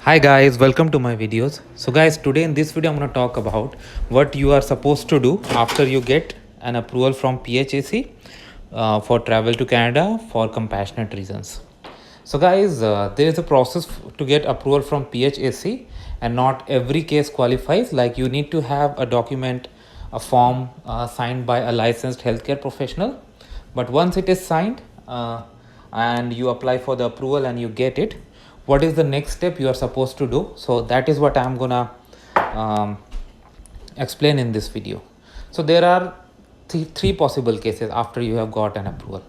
Hi guys, welcome to my videos. So guys, today in this video I'm going to talk about what you are supposed to do after you get an approval from PHAC for travel to Canada for compassionate reasons. So guys, there is a process to get approval from PHAC and not every case qualifies. Like you need to have a document, a form signed by a licensed healthcare professional. But once it is signed and you apply for the approval and you get it, what is the next step you are supposed to do? So that is what I'm gonna explain in this video. So there are three possible cases after you have got an approval.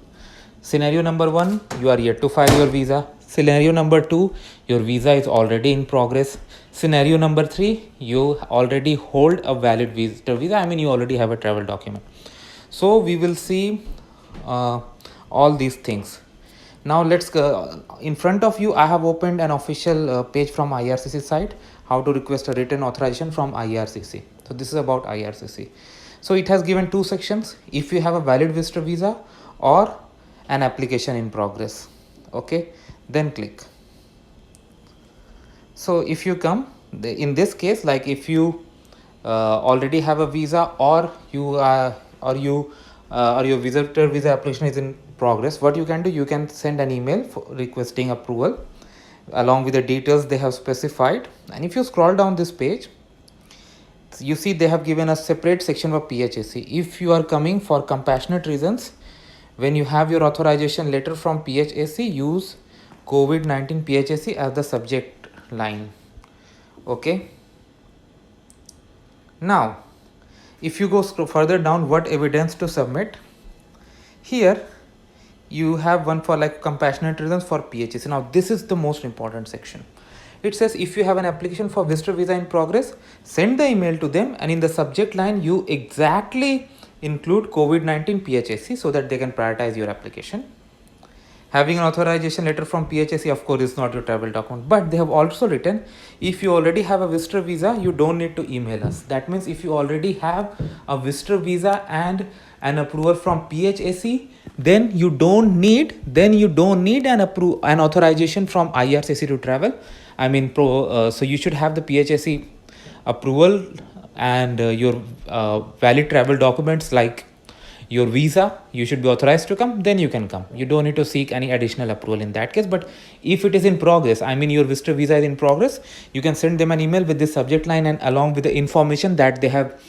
Scenario number one, you are yet to file your visa. Scenario number two, your visa is already in progress. Scenario number three, you already hold a valid visitor visa. I mean, you already have a travel document. So we will see all these things. Now let's go. In front of you I have opened an official page from IRCC site, how to request a written authorization from IRCC. So this is about IRCC. So it has given two sections: if you have a valid visitor visa or an application in progress. Okay, then click. So if you come in this case, like if you already have a visa or your visitor visa application is in progress, what you can do, you can send an email for requesting approval along with the details they have specified. And if you scroll down this page, you see they have given a separate section for PHAC. If you are coming for compassionate reasons, when you have your authorization letter from PHAC, use COVID-19 PHAC as the subject line. Okay, now if you go further down, what evidence to submit, here you have one for like compassionate reasons for PHAC. Now this is the most important section. It says if you have an application for visitor visa in progress, send the email to them, and in the subject line you exactly include COVID-19 PHAC so that they can prioritize your application. Having an authorization letter from PHAC, of course, is not your travel document, but they have also written if you already have a visitor visa, you don't need to email us. That means if you already have a visitor visa and an approval from PHAC, then you don't need an authorization from IRCC to travel. I mean, so you should have the PHAC approval and your valid travel documents like your visa. You should be authorized to come, then you can come. You don't need to seek any additional approval in that case. But if it is in progress, I mean your visitor visa is in progress, you can send them an email with this subject line and along with the information that they have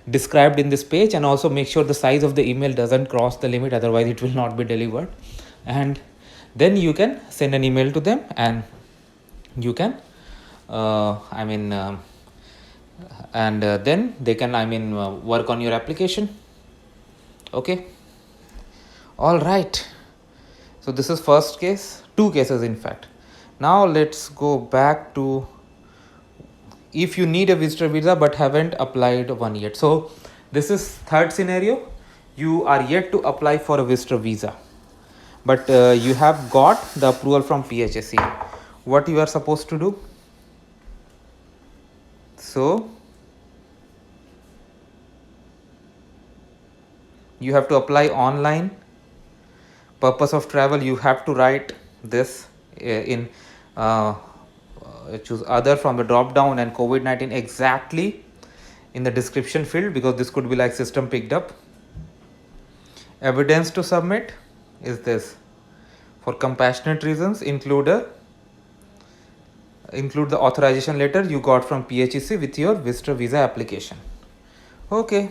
described in this page, and also make sure the size of the email doesn't cross the limit, otherwise it will not be delivered. And then you can send an email to them and you can then they can work on your application. Okay, all right, so this is first case, two cases in fact. Now let's go back to if you need a visitor visa but haven't applied one yet. So this is third scenario. You are yet to apply for a visitor visa, but you have got the approval from PHAC. What you are supposed to do? So you have to apply online. Purpose of travel, you have to write this in choose other from the drop down and COVID-19 exactly in the description field, because this could be like system picked up. Evidence to submit is this: for compassionate reasons, include the authorization letter you got from PHAC with your visitor visa application. Okay,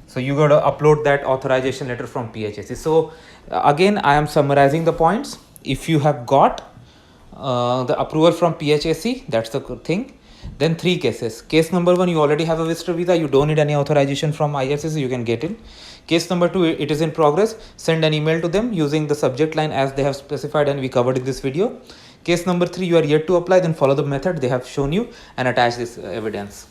so you got to upload that authorization letter from PHAC. So again, I am summarizing the points. If you have got the approval from PHAC, that's the good thing. Then three cases. Case number one, you already have a visitor visa, you don't need any authorization from IRCC, you can get in. Case number two, it is in progress, send an email to them using the subject line as they have specified and we covered in this video. Case number three, you are yet to apply, then follow the method they have shown you and attach this evidence.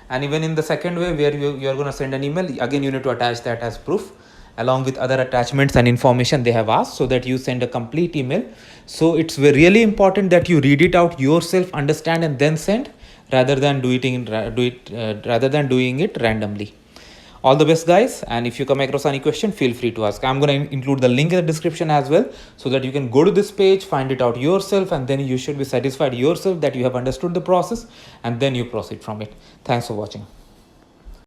And even in the second way, where you are going to send an email, again you need to attach that as proof along with other attachments and information they have asked, so that you send a complete email. So it's really important that you read it out yourself, understand, and then send, rather than doing it randomly. All the best, guys, and if you come across any question, feel free to ask. I'm going to include the link in the description as well, so that you can go to this page, find it out yourself, and then you should be satisfied yourself that you have understood the process, and then you proceed from it. Thanks for watching.